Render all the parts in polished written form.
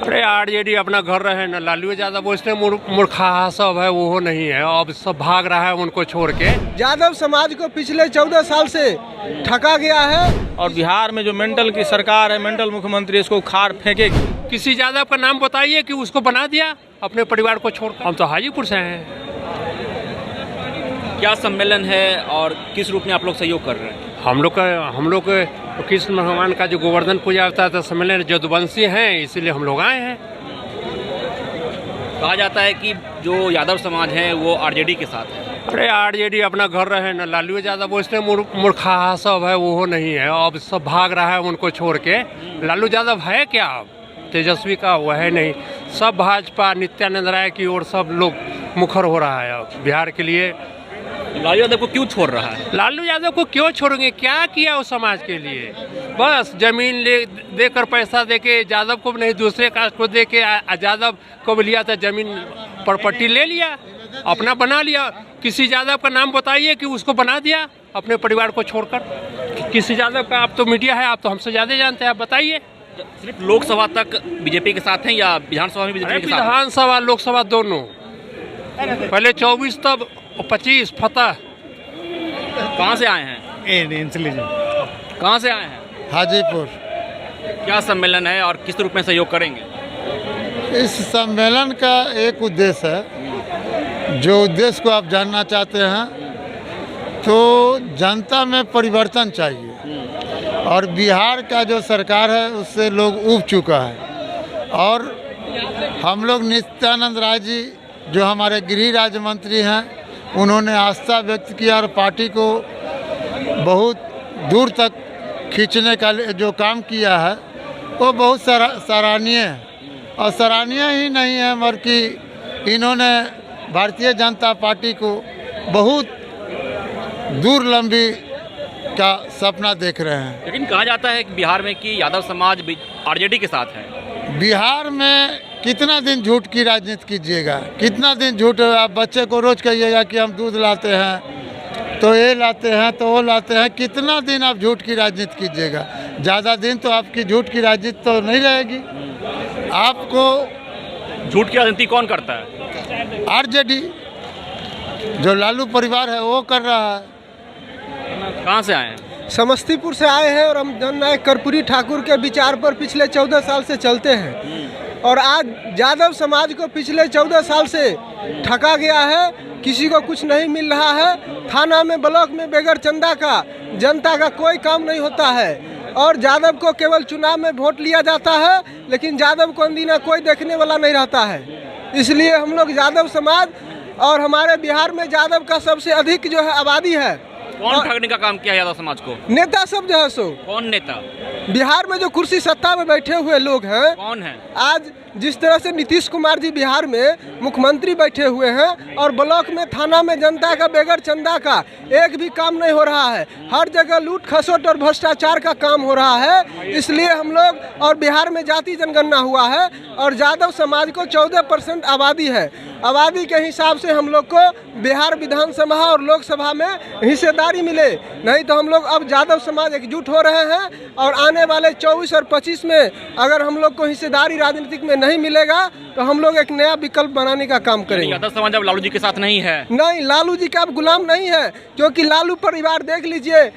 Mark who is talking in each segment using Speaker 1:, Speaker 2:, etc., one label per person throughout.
Speaker 1: अरे आरजेडी अपना घर रहे न, लालू यादव उसने मूर्खा सब है, वो नहीं है। अब सब भाग रहा है उनको छोड़ के।
Speaker 2: यादव समाज को पिछले 14 साल से ठगा गया है।
Speaker 3: और बिहार में जो मेंटल की सरकार है, मेंटल मुख्यमंत्री, इसको खार फेंकेगी।
Speaker 1: किसी यादव का नाम बताइए कि उसको बना दिया अपने परिवार को छोड़कर। हम तो हाजीपुर से हैं।
Speaker 4: क्या सम्मेलन है और किस रूप में आप लोग सहयोग कर रहे हैं?
Speaker 1: हम लोग कृष्ण भगवान का जो गोवर्धन पूजा होता है तो सम्मेलन जदुवंशी हैं, इसीलिए हम लोग आए हैं।
Speaker 4: कहा जाता है कि जो यादव समाज है वो आरजेडी के साथ है।
Speaker 1: अरे आरजेडी अपना घर रहे न, लालू यादव उसने मूर्खा सब है, वो नहीं है। अब सब भाग रहा है उनको छोड़ के। लालू यादव है क्या? अब तेजस्वी का वो है नहीं। सब भाजपा नित्यानंद राय की ओर सब लोग मुखर हो रहा है अब बिहार के लिए।
Speaker 4: लालू यादव को क्यों छोड़ रहा है?
Speaker 1: लालू यादव को क्यों छोड़ेंगे? क्या किया उस समाज के लिए? बस जमीन देकर पैसा देके यादव को नहीं, दूसरे कास्ट को देके यादव को भी लिया था, जमीन प्रॉपर्टी ले लिया, अपना बना लिया। किसी यादव का नाम बताइए कि उसको बना दिया अपने परिवार को छोड़कर। किसी यादव का? आप तो मीडिया है, आप तो हमसे ज़्यादा जानते हैं, आप बताइए।
Speaker 4: सिर्फ लोकसभा तक बीजेपी के साथ हैं या विधानसभा में बीजेपी के साथ?
Speaker 1: विधानसभा लोकसभा दोनों। पहले 24 तब 25 फतह।
Speaker 4: कहाँ से आए हैं? कहाँ से आए हैं?
Speaker 5: हाजीपुर।
Speaker 4: क्या सम्मेलन है और किस रूप में सहयोग करेंगे?
Speaker 5: इस सम्मेलन का एक उद्देश्य है, जो उद्देश्य को आप जानना चाहते हैं, तो जनता में परिवर्तन चाहिए और बिहार का जो सरकार है उससे लोग ऊब चुका है। और हम लोग नित्यानंद राय जी जो हमारे गृह राज्य मंत्री हैं, उन्होंने आस्था व्यक्त किया और पार्टी को बहुत दूर तक खींचने का जो काम किया है वो बहुत सराहनीय है। और सराहनीय ही नहीं है बल्कि इन्होंने भारतीय जनता पार्टी को बहुत दूर लंबी का सपना देख रहे हैं।
Speaker 4: लेकिन कहा जाता है कि बिहार में कि यादव समाज आरजेडी के साथ है।
Speaker 5: बिहार में कितना दिन झूठ की राजनीति कीजिएगा? कितना दिन झूठ? आप बच्चे को रोज कहिएगा कि हम दूध लाते हैं, तो ये लाते हैं, तो वो लाते हैं। कितना दिन आप झूठ की राजनीति कीजिएगा? ज़्यादा दिन तो आपकी झूठ की राजनीति तो नहीं रहेगी। आपको
Speaker 4: झूठ की राजनीति कौन करता है?
Speaker 5: आरजेडी, जो लालू परिवार है वो कर रहा है।
Speaker 4: कहाँ से आए हैं?
Speaker 2: समस्तीपुर से आए हैं और हम जननायक कर्पूरी ठाकुर के विचार पर पिछले 14 साल से चलते हैं। और आज यादव समाज को पिछले 14 साल से ठगा गया है। किसी को कुछ नहीं मिल रहा है। थाना में, ब्लॉक में बगैर चंदा का जनता का कोई काम नहीं होता है। और यादव को केवल चुनाव में वोट लिया जाता है, लेकिन यादव को अंदीना कोई देखने वाला नहीं रहता है। इसलिए हम लोग यादव समाज, और हमारे बिहार में यादव का सबसे अधिक जो है आबादी है।
Speaker 4: कौन ठगने का काम किया यादव समाज को?
Speaker 2: नेता सब जो है सो।
Speaker 4: कौन नेता?
Speaker 2: बिहार में जो कुर्सी सत्ता में बैठे हुए लोग हैं।
Speaker 4: कौन है? आज
Speaker 2: जिस तरह से नीतीश कुमार जी बिहार में मुख्यमंत्री बैठे हुए हैं और ब्लॉक में, थाना में जनता का बगैर चंदा का एक भी काम नहीं हो रहा है। हर जगह लूट खसोट और भ्रष्टाचार का काम हो रहा है। इसलिए हम लोग, और बिहार में जाति जनगणना हुआ है और यादव समाज को 14% आबादी है। आबादी के हिसाब से हम लोग को बिहार विधानसभा और लोकसभा में हिस्सेदारी मिले, नहीं तो हम लोग अब यादव समाज एकजुट हो रहे हैं। और आने वाले 24 और 25 में अगर हम लोग को हिस्सेदारी राजनीतिक में नहीं मिलेगा तो हम लोग एक नया विकल्प बनाने का काम करेंगे।
Speaker 4: यादव समाज अब लालू जी के साथ नहीं है?
Speaker 2: नहीं, लालू जी का अब गुलाम नहीं है। क्योंकि लालू परिवार देख लीजिए,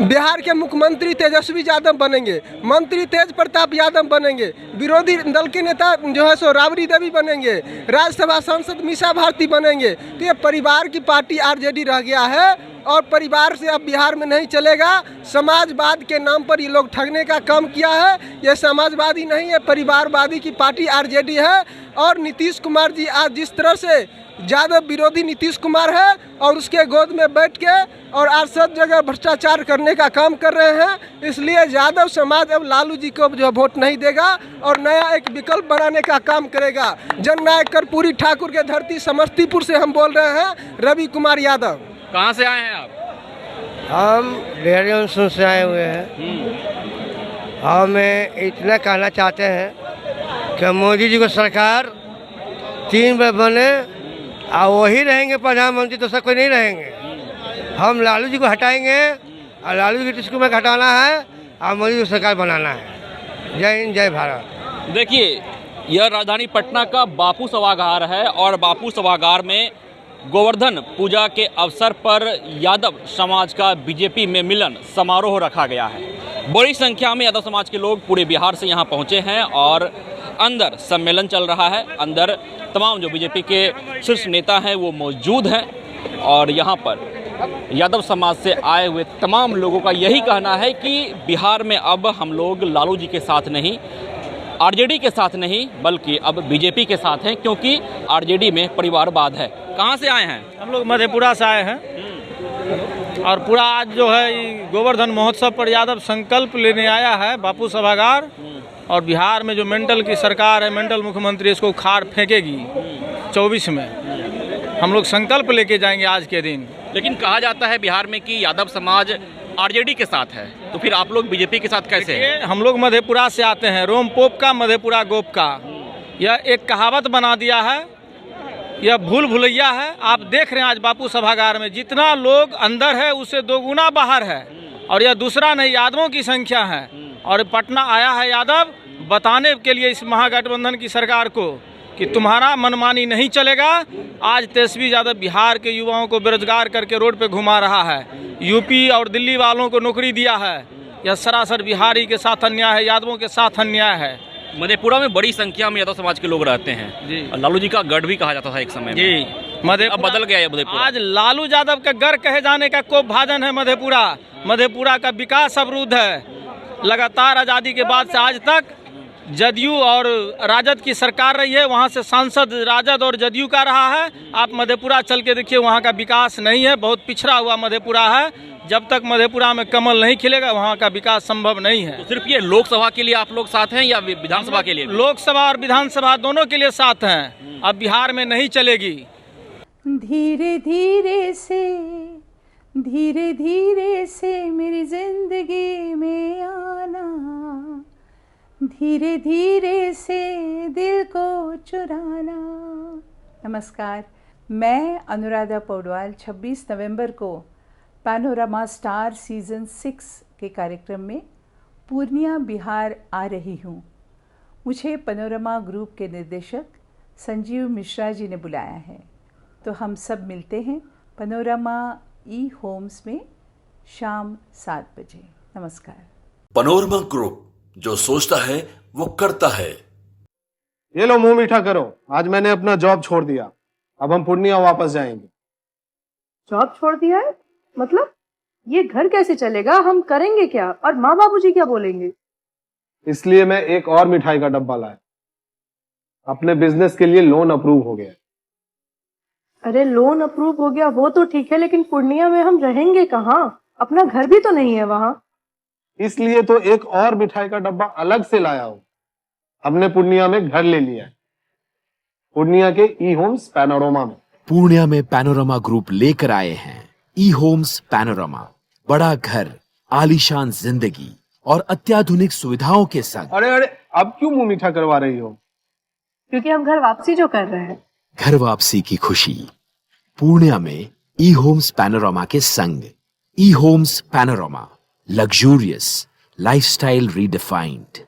Speaker 2: बिहार के मुख्यमंत्री तेजस्वी यादव बनेंगे, मंत्री तेज प्रताप यादव बनेंगे, विरोधी दल के नेता जो है सो राबड़ी देवी बनेंगे, राज्यसभा सांसद मीसा भारती बनेंगे। तो ये परिवार की पार्टी आरजेडी रह गया है और परिवार से अब बिहार में नहीं चलेगा। समाजवाद के नाम पर ये लोग ठगने का काम किया है। ये समाजवादी नहीं है, परिवारवादी की पार्टी आरजेडी है। और नीतीश कुमार जी आज जिस तरह से यादव विरोधी नीतीश कुमार है और उसके गोद में बैठ के और आज सब जगह भ्रष्टाचार करने का काम कर रहे हैं, इसलिए यादव समाज अब लालू जी को जो वोट नहीं देगा और नया एक विकल्प बनाने का काम करेगा। जननायक कर्पूरी ठाकुर के धरती समस्तीपुर से हम बोल रहे हैं, रवि कुमार यादव।
Speaker 4: कहाँ से आए हैं आप?
Speaker 6: हम डेहरी से आए हुए हैं। हम इतना कहना चाहते हैं कि मोदी जी को सरकार 3 बार बने और वही रहेंगे प्रधानमंत्री, तो सब कोई नहीं रहेंगे। हम लालू जी को हटाएंगे और लालू जी नीतीश कुमार को हटाना है और मोदी जी को सरकार बनाना है। जय हिंद, जय भारत।
Speaker 4: देखिए, यह राजधानी पटना का बापू सभागार है और बापू सभागार में गोवर्धन पूजा के अवसर पर यादव समाज का बीजेपी में मिलन समारोह रखा गया है। बड़ी संख्या में यादव समाज के लोग पूरे बिहार से यहाँ पहुँचे हैं और अंदर सम्मेलन चल रहा है। अंदर तमाम जो बीजेपी के शीर्ष नेता हैं वो मौजूद हैं और यहाँ पर यादव समाज से आए हुए तमाम लोगों का यही कहना है कि बिहार में अब हम लोग लालू जी के साथ नहीं, आरजेडी के साथ नहीं, बल्कि अब बीजेपी के साथ हैं, क्योंकि आरजेडी में परिवारवाद है। कहाँ से आए हैं?
Speaker 3: हम लोग मधेपुरा से आए हैं और पूरा आज जो है ये गोवर्धन महोत्सव पर यादव संकल्प लेने आया है बापू सभागार। और बिहार में जो मेंटल की सरकार है, मेंटल मुख्यमंत्री, इसको उखाड़ फेंकेगी 24 में। हम लोग संकल्प लेके जाएंगे आज के दिन।
Speaker 4: लेकिन कहा जाता है बिहार में कि यादव समाज आरजेडी के साथ है, तो फिर आप लोग बीजेपी के साथ कैसे हैं?
Speaker 3: हम लोग मधेपुरा से आते हैं, रोम पोप का मधेपुरा गोप का। यह एक कहावत बना दिया है, यह भूल भुलैया है। आप देख रहे हैं आज बापू सभागार में जितना लोग अंदर है उससे दोगुना बाहर है। और यह दूसरा नहीं, यादवों की संख्या है। और पटना आया है यादव बताने के लिए इस महागठबंधन की सरकार को कि तुम्हारा मनमानी नहीं चलेगा। आज तेजस्वी यादव बिहार के युवाओं को बेरोजगार करके रोड पे घुमा रहा है, यूपी और दिल्ली वालों को नौकरी दिया है। यह सरासर बिहारी के साथ अन्याय है, यादवों के साथ अन्याय है।
Speaker 4: मधेपुरा में बड़ी संख्या में यादव समाज के लोग रहते हैं
Speaker 3: जी।
Speaker 4: और लालू जी का गढ़ भी कहा जाता था एक समय में।
Speaker 3: जी,
Speaker 4: अब बदल गया है मधेपुरा।
Speaker 3: आज लालू यादव का गढ़ कहे जाने का कोप भाजन है मधेपुरा। मधेपुरा का विकास अवरुद्ध है। लगातार आज़ादी के बाद से आज तक जदयू और राजद की सरकार रही है, वहाँ से सांसद राजद और जदयू का रहा है। आप मधेपुरा चल के देखिए, वहाँ का विकास नहीं है, बहुत पिछड़ा हुआ मधेपुरा है। जब तक मधेपुरा में कमल नहीं खिलेगा वहाँ का विकास संभव नहीं है।
Speaker 4: तो सिर्फ ये लोकसभा के लिए आप लोग साथ हैं या विधानसभा के लिए?
Speaker 3: लोकसभा और विधानसभा दोनों के लिए साथ हैं। अब बिहार में नहीं चलेगी।
Speaker 7: धीरे धीरे से मेरी जिंदगी में आना, धीरे धीरे से दिल को चुराना। नमस्कार, मैं अनुराधा पौडवाल 26 नवंबर को पैनोरमा स्टार सीज़न 6 के कार्यक्रम में पूर्णिया बिहार आ रही हूँ। मुझे पैनोरमा ग्रुप के निर्देशक संजीव मिश्रा जी ने बुलाया है, तो हम सब मिलते हैं पैनोरमा ई होम्स में शाम 7 बजे। नमस्कार।
Speaker 8: पैनोरमा ग्रुप, जो सोचता है वो करता है।
Speaker 9: ये लो मुंह मीठा करो, आज मैंने अपना जॉब छोड़ दिया। अब हम पूर्णिया वापस जाएंगे।
Speaker 10: जॉब छोड़ दिया है? मतलब ये घर कैसे चलेगा? हम करेंगे क्या? और माँ बाबूजी क्या बोलेंगे?
Speaker 9: इसलिए मैं एक और मिठाई का डब्बा लाया। अपने बिजनेस के लिए लोन अप्रूव हो गया।
Speaker 10: अरे लोन अप्रूव हो गया वो तो ठीक है, लेकिन पूर्णिया में हम रहेंगे कहाँ? अपना घर भी तो नहीं है वहाँ।
Speaker 9: इसलिए तो एक और मिठाई का डब्बा अलग से लाया हूँ। हमने पूर्णिया में घर ले लिया है, पूर्णिया के ई होम्स पैनोरमा में।
Speaker 11: पूर्णिया में पैनोरमा ग्रुप लेकर आए हैं ई होम्स पैनोरमा। बड़ा घर, आलीशान जिंदगी और अत्याधुनिक सुविधाओं के संग।
Speaker 9: अरे अब क्यों मुंह मीठा करवा रही हो?
Speaker 10: क्योंकि हम घर वापसी जो कर रहे हैं।
Speaker 11: घर वापसी की खुशी पूर्णिया में ई होम्स पैनोरमा के संग। ई Homes Panorama, luxurious lifestyle redefined.